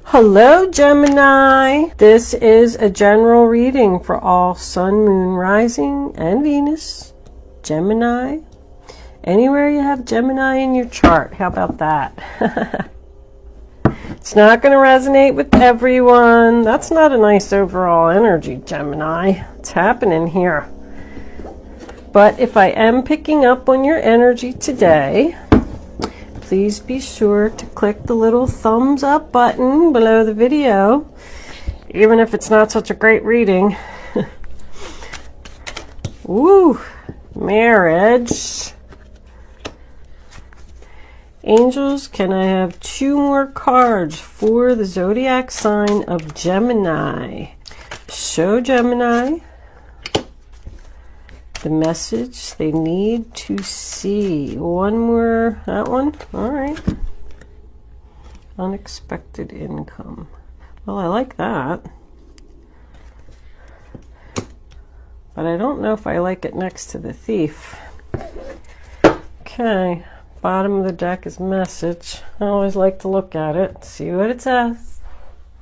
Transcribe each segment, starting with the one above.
Hello, Gemini. This is a general reading for all Sun, Moon, Rising, and Venus. Gemini. Anywhere you have Gemini in your chart. How about that? It's not going to resonate with everyone. That's not a nice overall energy, Gemini. What's happening here? But if I am picking up on your energy today, please be sure to click the little thumbs up button below the video, even if it's not such a great reading. Woo! Marriage. Angels, can I have 2 more cards for the zodiac sign of Gemini? Show Gemini the message they need to see. 1 more. That one? All right. Unexpected income. Well, I like that. But I don't know if I like it next to the thief. Okay. Bottom of the deck is message. I always like to look at it, see what it says.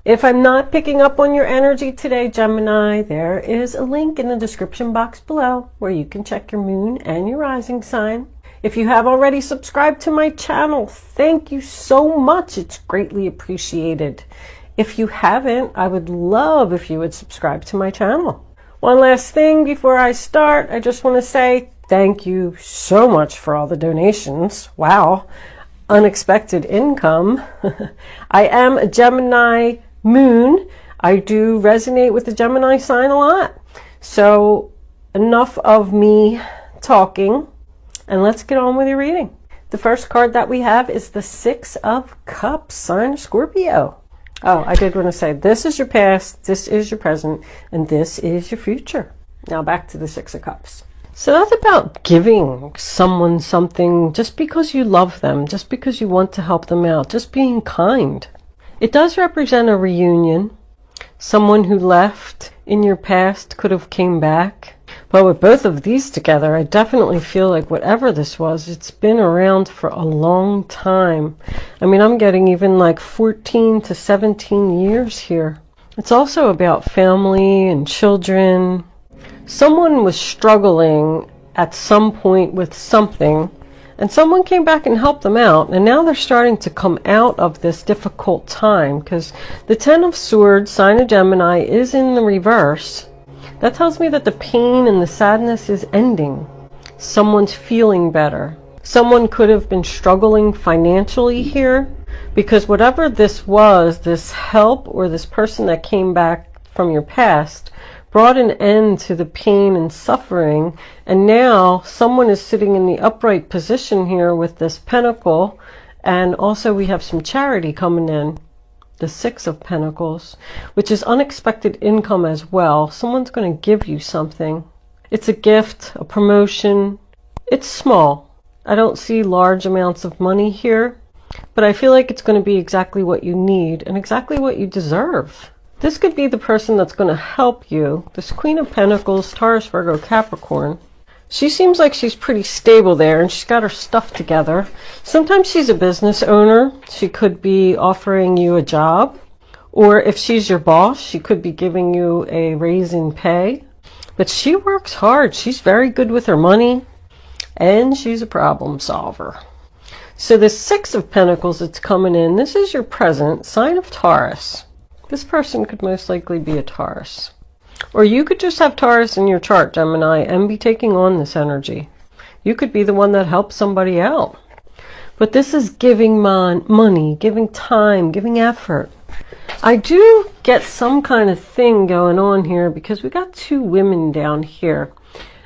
If I'm not picking up on your energy today, Gemini, there is a link in the description box below where you can check your moon and your rising sign. If you have already subscribed to my channel, thank you so much. It's greatly appreciated. If you haven't, I would love if you would subscribe to my channel. One last thing before I start, I just want to say thank you so much for all the donations. Wow. Unexpected income. I am a Gemini moon. I do resonate with the Gemini sign a lot. So enough of me talking, and let's get on with your reading. The first card that we have is the 6 of Cups, sign of Scorpio. Oh, I did want to say this is your past, this is your present, and this is your future. Now back to the 6 of Cups. So that's about giving someone something just because you love them, just because you want to help them out, just being kind. It does represent a reunion. Someone who left in your past could have came back. But with both of these together, I definitely feel like whatever this was, it's been around for a long time. I mean, I'm getting even like 14 to 17 years here. It's also about family and children. Someone was struggling at some point with something, and someone came back and helped them out, and now they're starting to come out of this difficult time because the 10 of Swords, sign of Gemini, is in the reverse. That tells me that the pain and the sadness is ending. Someone's feeling better. Someone could have been struggling financially here because whatever this was, this help or this person that came back from your past brought an end to the pain and suffering, and now someone is sitting in the upright position here with this pentacle, and also we have some charity coming in, the 6 of Pentacles, which is unexpected income as well. Someone's going to give you something. It's a gift, a promotion. It's small. I don't see large amounts of money here, but I feel like it's going to be exactly what you need and exactly what you deserve. This could be the person that's going to help you. This Queen of Pentacles, Taurus, Virgo, Capricorn. She seems like she's pretty stable there, and she's got her stuff together. Sometimes she's a business owner. She could be offering you a job. Or if she's your boss, she could be giving you a raise in pay. But she works hard. She's very good with her money, and she's a problem solver. So the 6 of Pentacles that's coming in, this is your present, sign of Taurus. This person could most likely be a Taurus. Or you could just have Taurus in your chart, Gemini, and be taking on this energy. You could be the one that helps somebody out. But this is giving money, giving time, giving effort. I do get some kind of thing going on here because we got 2 women down here.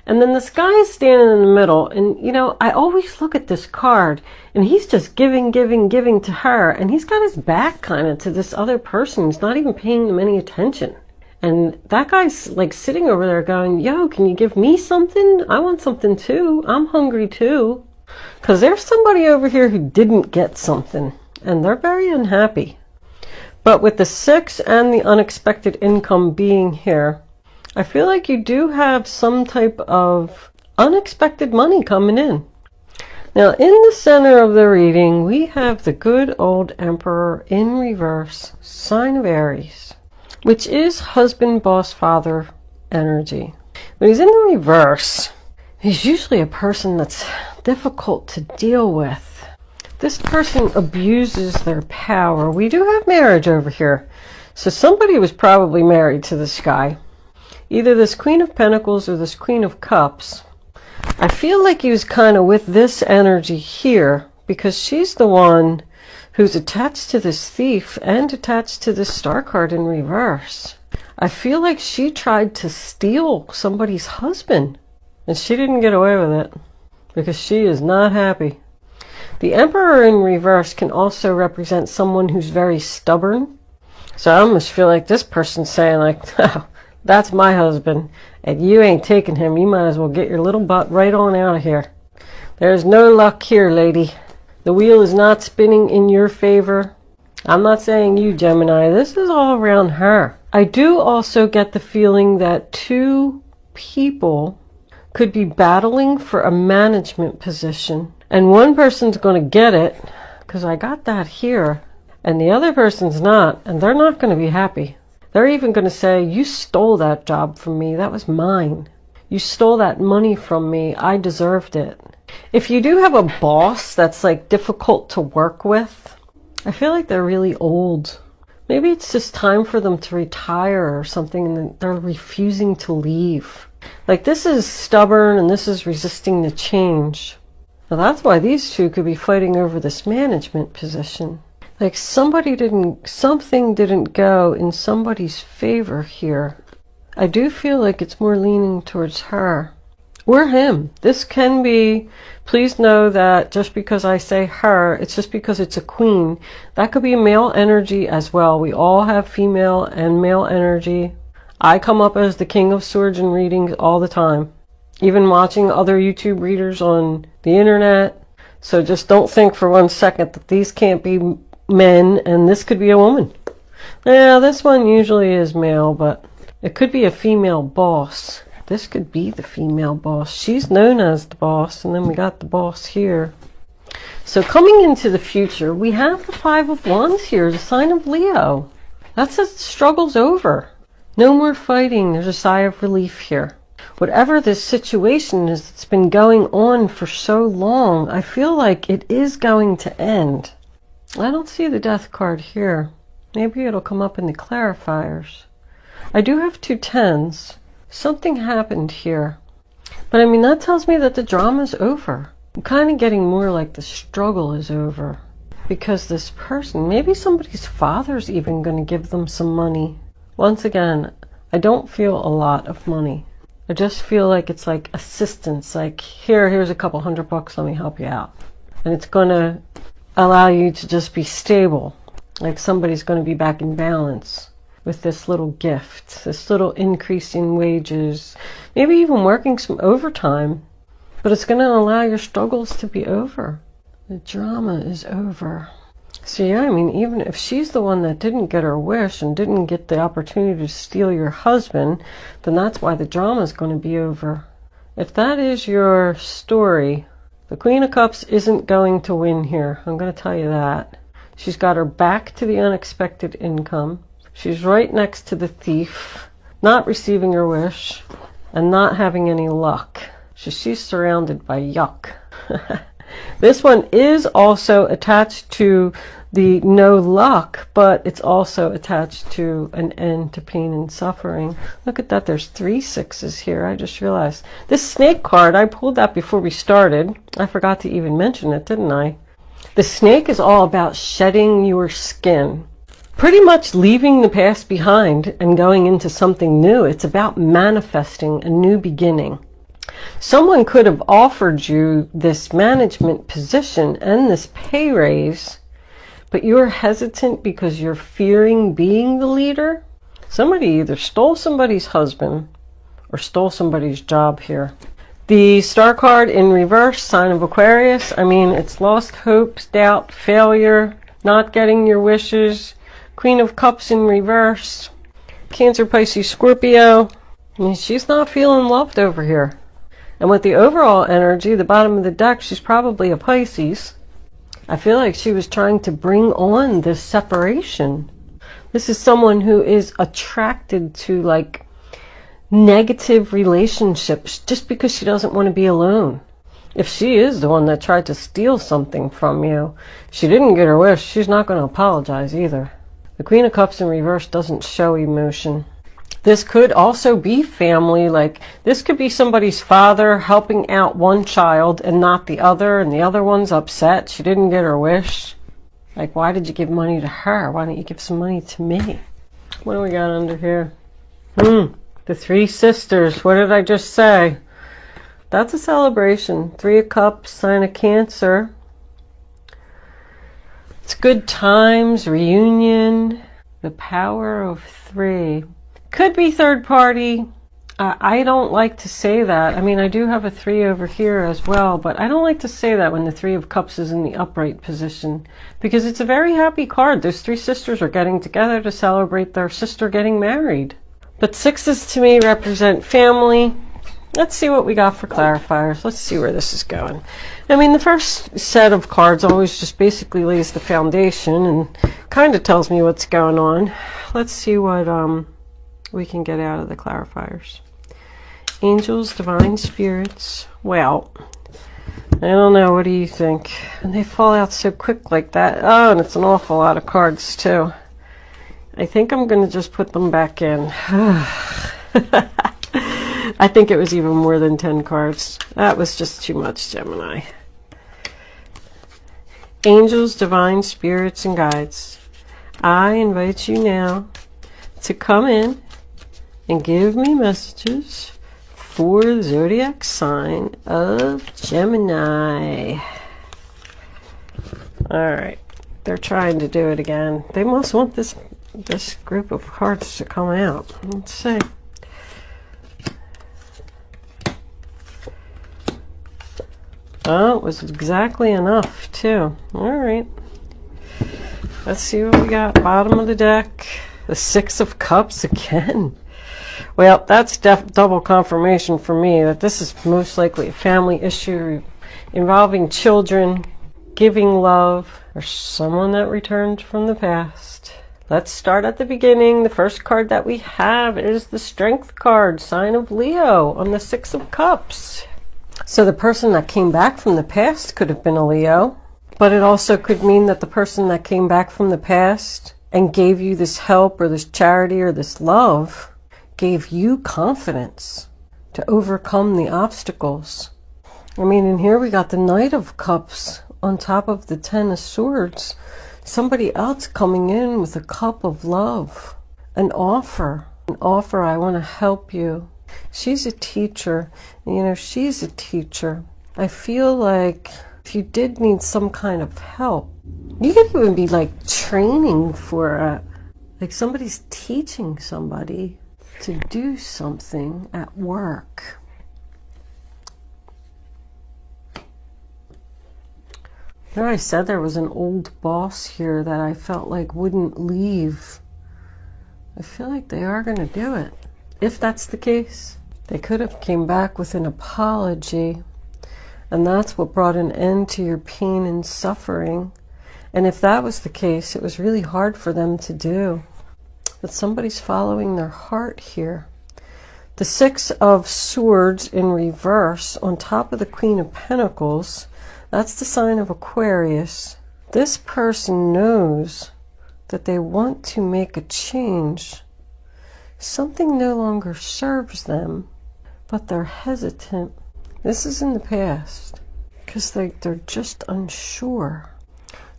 And then this guy is standing in the middle, and you know, I always look at this card and he's just giving to her, and he's got his back kind of to this other person. He's not even paying them any attention. And that guy's like sitting over there going, yo, can you give me something? I want something too. I'm hungry too. Because there's somebody over here who didn't get something, and they're very unhappy. But with the 6 and the unexpected income being here, I feel like you do have some type of unexpected money coming in. Now, in the center of the reading, we have the good old Emperor in reverse, sign of Aries, which is husband, boss, father energy. When he's in the reverse, he's usually a person that's difficult to deal with. This person abuses their power. We do have marriage over here. So somebody was probably married to this guy. Either this Queen of Pentacles or this Queen of Cups. I feel like he was kind of with this energy here because she's the one who's attached to this thief and attached to this star card in reverse. I feel like she tried to steal somebody's husband and she didn't get away with it because she is not happy. The Emperor in reverse can also represent someone who's very stubborn. So I almost feel like this person's saying like, oh, that's my husband and you ain't taking him. You might as well get your little butt right on out of here. There's no luck here, lady. The wheel is not spinning in your favor. I'm not saying you, Gemini. This is all around her. I do also get the feeling that two people could be battling for a management position. And one person's going to get it, because I got that here. And the other person's not, and they're not going to be happy. They're even going to say, you stole that job from me. That was mine. You stole that money from me. I deserved it. If you do have a boss that's like difficult to work with, I feel like they're really old. Maybe it's just time for them to retire or something and they're refusing to leave. Like this is stubborn and this is resisting the change. Now that's why these two could be fighting over this management position. Like something didn't go in somebody's favor here. I do feel like it's more leaning towards her. Or him. This can be, please know that just because I say her, it's just because it's a queen. That could be male energy as well. We all have female and male energy. I come up as the King of Swords in readings all the time. Even watching other YouTube readers on the internet. So just don't think for 1 second that these can't be men and this could be a woman. Yeah, this one usually is male, but it could be a female boss. This could be the female boss. She's known as the boss, and then we got the boss here. So coming into the future, we have the Five of Wands here, the sign of Leo. That says the struggle's over. No more fighting. There's a sigh of relief here. Whatever this situation is that's been going on for so long, I feel like it is going to end. I don't see the Death card here. Maybe it'll come up in the clarifiers. I do have 2 tens. Something happened here. But I mean, that tells me that the drama's over. I'm kind of getting more like the struggle is over. Because this person, maybe somebody's father's even going to give them some money. Once again, I don't feel a lot of money. I just feel like it's like assistance. Like, here's a couple $100, let me help you out. And it's going to allow you to just be stable. Like somebody's going to be back in balance. With this little gift, this little increase in wages, maybe even working some overtime, but it's going to allow your struggles to be over. The drama is over. So yeah, I mean, even if she's the one that didn't get her wish and didn't get the opportunity to steal your husband, then that's why the drama is going to be over. If that is your story, the Queen of Cups isn't going to win here. I'm going to tell you that. She's got her back to the unexpected income. She's right next to the thief, not receiving her wish, and not having any luck. She's surrounded by yuck. This one is also attached to the no luck, but it's also attached to an end to pain and suffering. Look at that, there's 3 6s here. I just realized. This snake card, I pulled that before we started. I forgot to even mention it, didn't I? The snake is all about shedding your skin. Pretty much leaving the past behind and going into something new. It's about manifesting a new beginning. Someone could have offered you this management position and this pay raise, but you're hesitant because you're fearing being the leader. Somebody either stole somebody's husband or stole somebody's job here. The star card in reverse, sign of Aquarius. I mean, it's lost hopes, doubt, failure, not getting your wishes. Queen of Cups in reverse. Cancer, Pisces, Scorpio. I mean, she's not feeling loved over here. And with the overall energy, the bottom of the deck, she's probably a Pisces. I feel like she was trying to bring on this separation. This is someone who is attracted to like negative relationships just because she doesn't want to be alone. If she is the one that tried to steal something from you, she didn't get her wish, she's not going to apologize either. The Queen of Cups in reverse doesn't show emotion. This could also be family, like this could be somebody's father helping out one child and not the other, and the other one's upset she didn't get her wish. Like, why did you give money to her? Why don't you give some money to me? What do we got under here? The three sisters. What did I just say? That's a celebration. 3 of Cups, sign of Cancer. It's good times, reunion, the power of 3. Could be third party. I don't like to say that. I mean, I do have a 3 over here as well, but I don't like to say that when the 3 of Cups is in the upright position, because it's a very happy card. Those 3 sisters are getting together to celebrate their sister getting married. But 6s to me represent family. Let's see what we got for clarifiers. Let's see where this is going. I mean, the first set of cards always just basically lays the foundation and kind of tells me what's going on. Let's see what we can get out of the clarifiers. Angels, divine spirits. Well, I don't know. What do you think? And they fall out so quick like that. Oh, and it's an awful lot of cards too. I think I'm going to just put them back in. I think it was even more than 10 cards. That was just too much, Gemini. Angels, divine spirits, and guides. I invite you now to come in and give me messages for the zodiac sign of Gemini. All right. They're trying to do it again. They must want this group of cards to come out. Let's see. Oh, it was exactly enough, too. All right. Let's see what we got. Bottom of the deck. The 6 of Cups again. Well, that's double confirmation for me that this is most likely a family issue involving children, giving love, or someone that returned from the past. Let's start at the beginning. The first card that we have is the Strength card, sign of Leo, on the 6 of Cups. So the person that came back from the past could have been a Leo, but it also could mean that the person that came back from the past and gave you this help or this charity or this love gave you confidence to overcome the obstacles. I mean, and here we got the Knight of Cups on top of the 10 of Swords. Somebody else coming in with a cup of love, an offer, I want to help you. She's a teacher, you know, she's a teacher. I feel like if you did need some kind of help, you could even be like training for like somebody's teaching somebody to do something at work. There, I said there was an old boss here that I felt like wouldn't leave. I feel like they are going to do it. If that's the case, they could have came back with an apology, and that's what brought an end to your pain and suffering. And if that was the case, it was really hard for them to do. But somebody's following their heart here. The 6 of Swords in reverse on top of the Queen of Pentacles, that's the sign of Aquarius. This person knows that they want to make a change. Something no longer serves them, but they're hesitant. This is in the past because they're just unsure.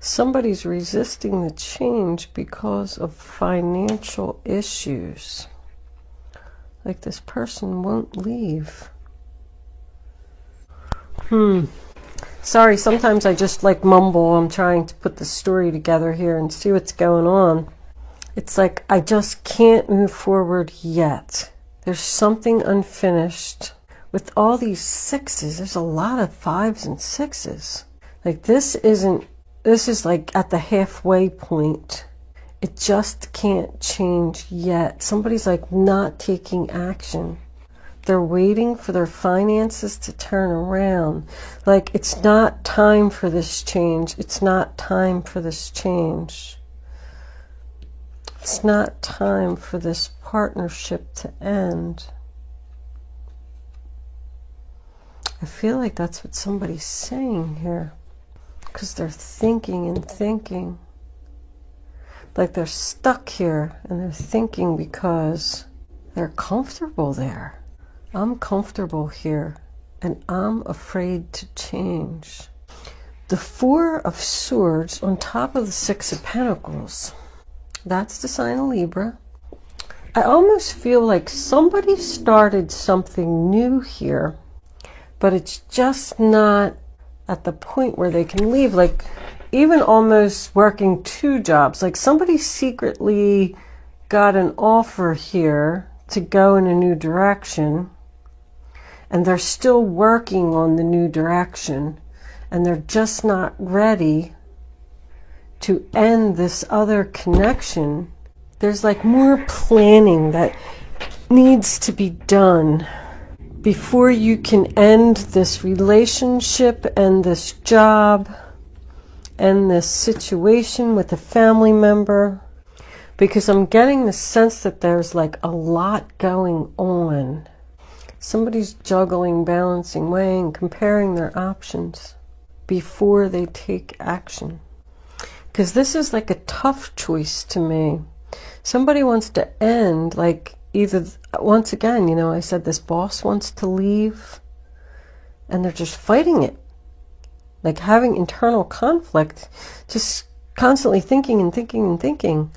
Somebody's resisting the change because of financial issues. Like this person won't leave. Sorry, sometimes I just like mumble. I'm trying to put the story together here and see what's going on. It's like I just can't move forward yet. There's something unfinished. With all these 6s, there's a lot of 5s and 6s. Like this is like at the halfway point. It just can't change yet. Somebody's like not taking action. they're waiting for their finances to turn around. Like, it's not time for this change. It's not time for this change. It's not time for this partnership to end. I feel like that's what somebody's saying here. Because they're thinking and thinking. Like they're stuck here and they're thinking because they're comfortable there. I'm comfortable here and I'm afraid to change. The Four of Swords on top of the Six of Pentacles. That's the sign of Libra. I almost feel like somebody started something new here, but it's just not at the point where they can leave. Like, even almost working two jobs. Like, somebody secretly got an offer here to go in a new direction, and they're still working on the new direction, and they're just not ready to end this other connection. There's like more planning that needs to be done before you can end this relationship and this job and this situation with a family member, because I'm getting the sense that there's like a lot going on. Somebody's juggling, balancing, weighing, comparing their options before they take action. Because this is like a tough choice to me. Somebody wants to end, like, either, once again, you know, I said this boss wants to leave and they're just fighting it. Like having internal conflict, just constantly thinking and thinking and thinking.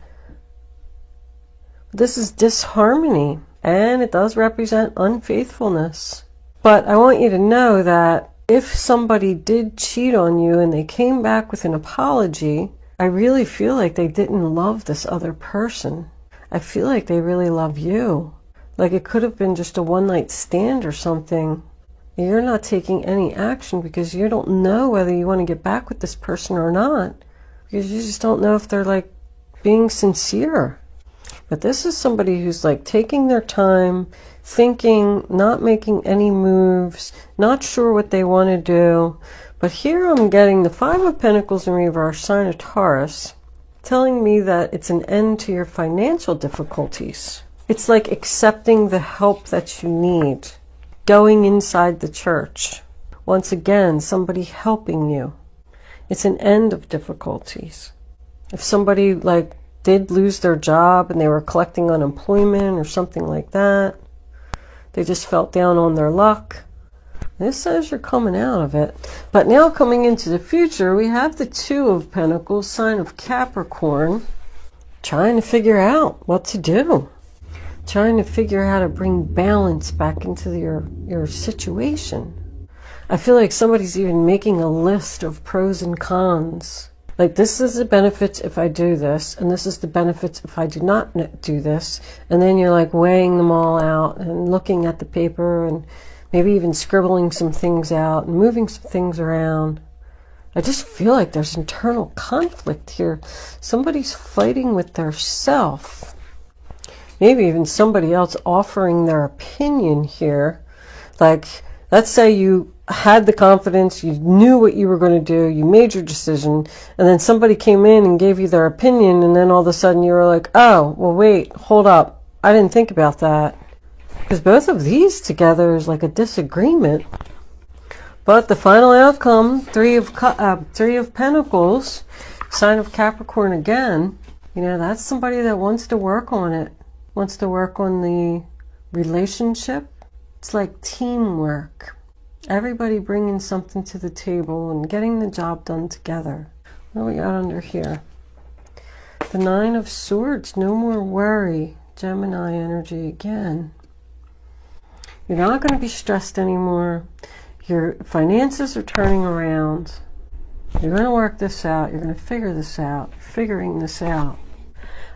This is disharmony, and it does represent unfaithfulness. But I want you to know that if somebody did cheat on you and they came back with an apology, I really feel like they didn't love this other person. I feel like they really love you. Like it could have been just a one-night stand or something. You're not taking any action because you don't know whether you want to get back with this person or not. Because you just don't know if they're like being sincere. But this is somebody who's like taking their time, thinking, not making any moves, not sure what they want to do. But here I'm getting the Five of Pentacles in reverse, sign of Taurus, telling me that it's an end to your financial difficulties. It's like accepting the help that you need. Going inside the church. Once again, somebody helping you. It's an end of difficulties. If somebody like did lose their job and they were collecting unemployment or something like that, they just felt down on their luck. This says you're coming out of it. But now coming into the future, we have the Two of Pentacles, sign of Capricorn, trying to figure out what to do. Trying to figure out how to bring balance back into your situation. I feel like somebody's even making a list of pros and cons. Like, this is the benefits if I do this, and this is the benefits if I do not do this. And then you're like weighing them all out and looking at the paper and maybe even scribbling some things out and moving some things around. I just feel like there's internal conflict here. Somebody's fighting with their self. Maybe even somebody else offering their opinion here. Like, let's say you had the confidence, you knew what you were going to do, you made your decision, and then somebody came in and gave you their opinion, and then all of a sudden you were like, oh, well, wait, hold up. I didn't think about that. Because both of these together is like a disagreement. But the final outcome, Three of Pentacles, sign of Capricorn again, you know, that's somebody that wants to work on it. Wants to work on the relationship. It's like teamwork. Everybody bringing something to the table and getting the job done together. What do we got under here? The Nine of Swords. No more worry. Gemini energy again. You're not going to be stressed anymore. Your finances are turning around. You're going to work this out. You're going to figure this out. You're figuring this out.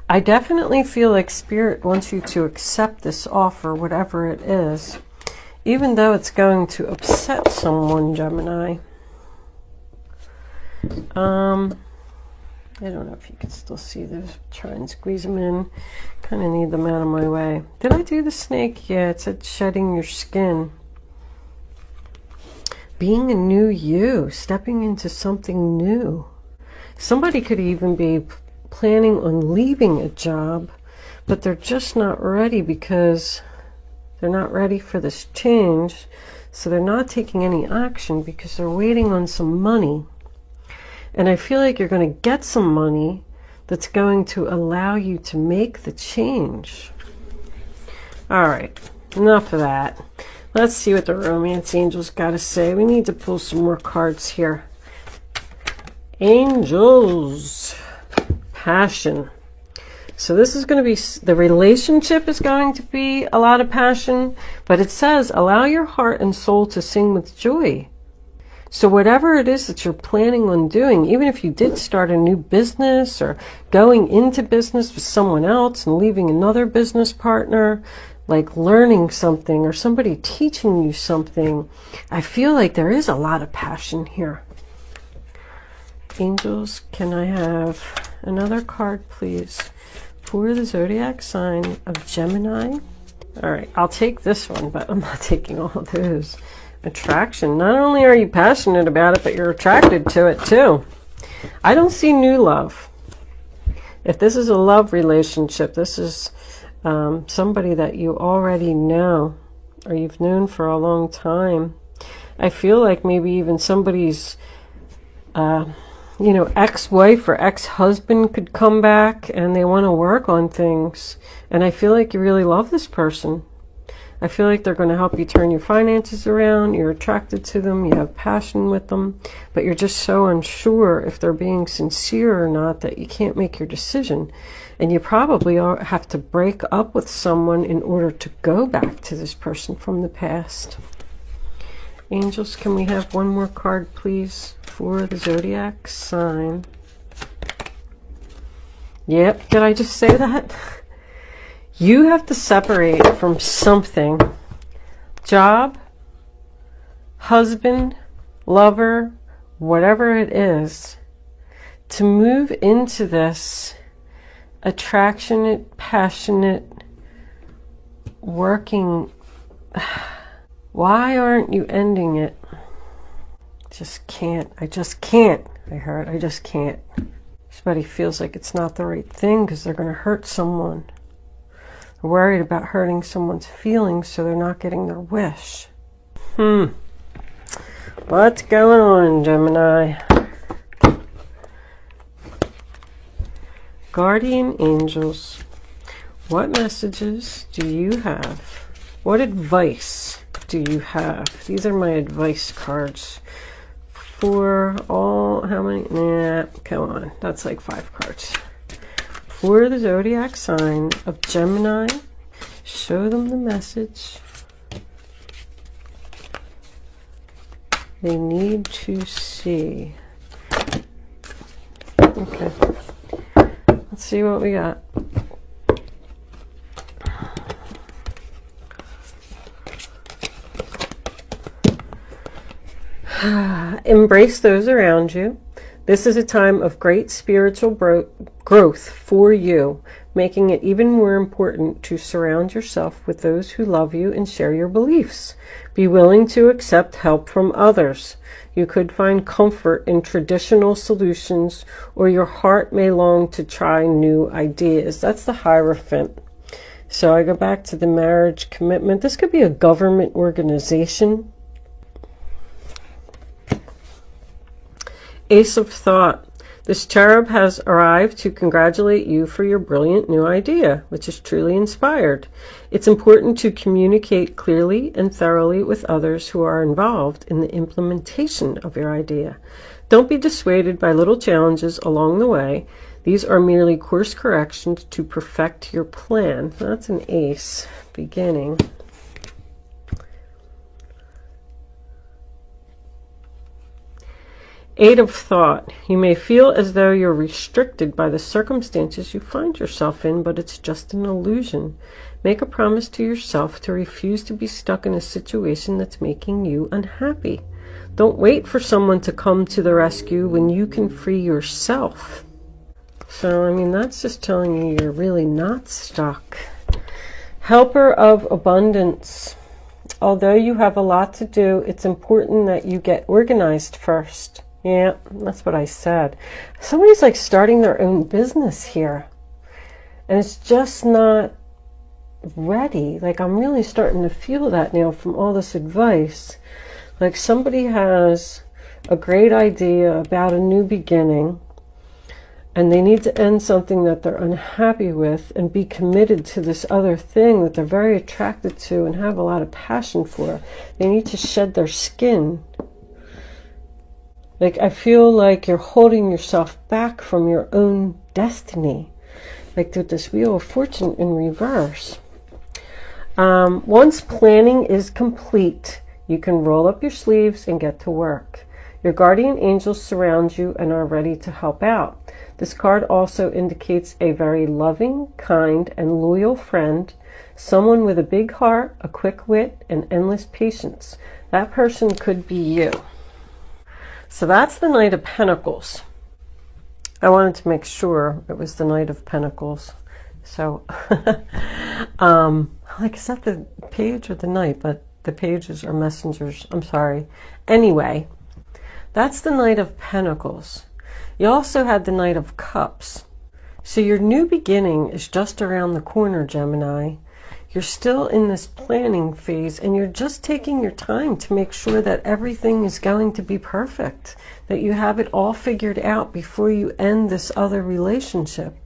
I definitely feel like Spirit wants you to accept this offer, whatever it is, even though it's going to upset someone, Gemini. I don't know if you can still see those. Try and squeeze them in. Kind of need them out of my way. Did I do the snake? Yeah, it said shedding your skin. Being a new you, stepping into something new. Somebody could even be planning on leaving a job, but they're just not ready because they're not ready for this change. So they're not taking any action because they're waiting on some money. And I feel like you're going to get some money that's going to allow you to make the change. All right, enough of that. Let's see what the romance angels got to say. We need to pull some more cards here. Angels, passion. So this is going to be, the relationship is going to be a lot of passion, but it says, allow your heart and soul to sing with joy. So whatever it is that you're planning on doing, even if you did start a new business or going into business with someone else and leaving another business partner, like learning something or somebody teaching you something, I feel like there is a lot of passion here. Angels, can I have another card, please, for the zodiac sign of Gemini? All right, I'll take this one, but I'm not taking all of those. Attraction. Not only are you passionate about it, but you're attracted to it too. I don't see new love. If this is a love relationship, this is somebody that you already know or you've known for a long time. I feel like maybe even somebody's ex-wife or ex-husband could come back and they want to work on things. And I feel like you really love this person. I feel like they're going to help you turn your finances around. You're attracted to them. You have passion with them. But you're just so unsure if they're being sincere or not that you can't make your decision. And you probably have to break up with someone in order to go back to this person from the past. Angels, can we have one more card, please, for the zodiac sign? Yep, did I just say that? You have to separate from something. Job, husband, lover, whatever it is, to move into this attractionate, passionate, working. Why aren't you ending it? Just can't. I just can't. I just can't. Somebody feels like it's not the right thing because they're going to hurt someone. They're worried about hurting someone's feelings, so they're not getting their wish. What's going on, Gemini? Guardian angels, what messages do you have? What advice do you have? These are my advice cards for all, how many? Nah, come on, that's like 5 cards. For the zodiac sign of Gemini, show them the message they need to see. Okay, let's see what we got. Embrace those around you. This is a time of great spiritual growth for you, making it even more important to surround yourself with those who love you and share your beliefs. Be willing to accept help from others. You could find comfort in traditional solutions, or your heart may long to try new ideas. That's the Hierophant. So I go back to the marriage commitment. This could be a government organization. Ace of Thought. This cherub has arrived to congratulate you for your brilliant new idea, which is truly inspired. It's important to communicate clearly and thoroughly with others who are involved in the implementation of your idea. Don't be dissuaded by little challenges along the way. These are merely course corrections to perfect your plan. That's an ace beginning. Eight of Thought. You may feel as though you're restricted by the circumstances you find yourself in, but it's just an illusion. Make a promise to yourself to refuse to be stuck in a situation that's making you unhappy. Don't wait for someone to come to the rescue when you can free yourself. So, I mean, that's just telling you you're really not stuck. Helper of abundance. Although you have a lot to do, it's important that you get organized first. Yeah, that's what I said. Somebody's like starting their own business here. And it's just not ready. Like, I'm really starting to feel that now from all this advice. Like, somebody has a great idea about a new beginning, and they need to end something that they're unhappy with and be committed to this other thing that they're very attracted to and have a lot of passion for. They need to shed their skin. Like, I feel like you're holding yourself back from your own destiny. Like with this Wheel of Fortune in reverse. Once planning is complete, you can roll up your sleeves and get to work. Your guardian angels surround you and are ready to help out. This card also indicates a very loving, kind, and loyal friend, someone with a big heart, a quick wit, and endless patience. That person could be you. So that's the Knight of Pentacles. I wanted to make sure it was the Knight of Pentacles. So, like, is that the page or the Knight? But the pages are messengers. I'm sorry. Anyway, that's the Knight of Pentacles. You also had the Knight of Cups. So your new beginning is just around the corner, Gemini. You're still in this planning phase, and you're just taking your time to make sure that everything is going to be perfect, that you have it all figured out before you end this other relationship,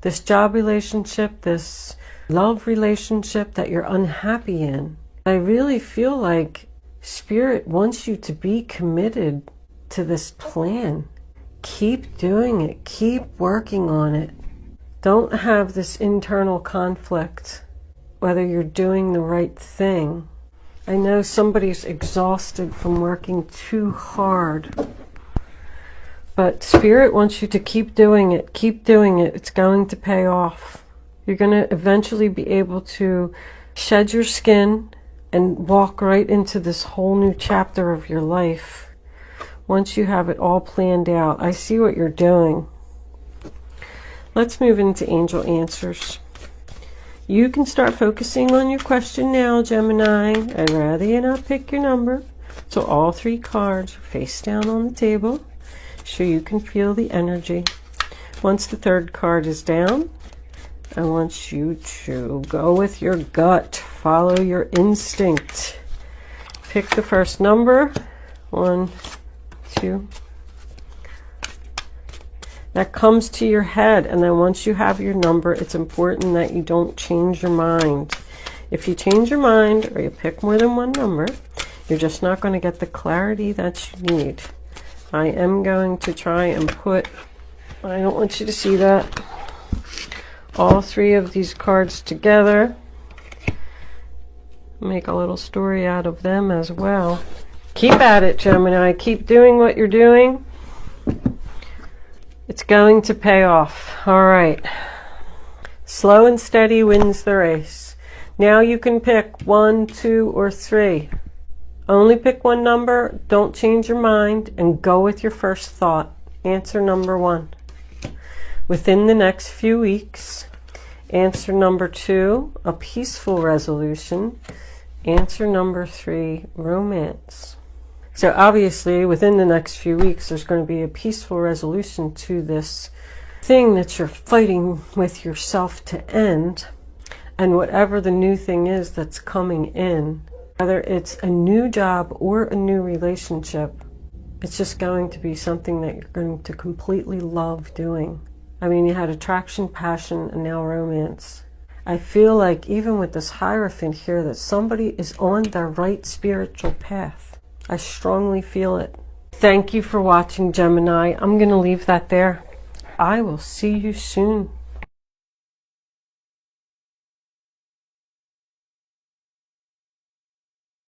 this job relationship, this love relationship that you're unhappy in. I really feel like Spirit wants you to be committed to this plan. Keep doing it. Keep working on it. Don't have this internal conflict, whether you're doing the right thing. I know somebody's exhausted from working too hard, but Spirit wants you to keep doing it. Keep doing it. It's going to pay off. You're going to eventually be able to shed your skin and walk right into this whole new chapter of your life. Once you have it all planned out, I see what you're doing. Let's move into angel answers. You can start focusing on your question now, Gemini. I'd rather you not pick your number. So all three cards are face down on the table, so you can feel the energy. Once the third card is down, I want you to go with your gut. Follow your instinct. Pick the first number. 1, 2. That comes to your head, and then once you have your number, it's important that you don't change your mind. If you change your mind or you pick more than one number, you're just not going to get the clarity that you need. I am going to try and put, I don't want you to see that, all three of these cards together. Make a little story out of them as well. Keep at it, Gemini. Keep doing what you're doing. It's going to pay off. All right. Slow and steady wins the race. Now you can pick 1, 2, or 3. Only pick one number. Don't change your mind, and go with your first thought. Answer number 1. Within the next few weeks. Answer number 2, a peaceful resolution. Answer number 3, romance. So obviously, within the next few weeks, there's going to be a peaceful resolution to this thing that you're fighting with yourself to end. And whatever the new thing is that's coming in, whether it's a new job or a new relationship, it's just going to be something that you're going to completely love doing. I mean, you had attraction, passion, and now romance. I feel like even with this Hierophant here, that somebody is on the right spiritual path. I strongly feel it. Thank you for watching, Gemini. I'm going to leave that there. I will see you soon.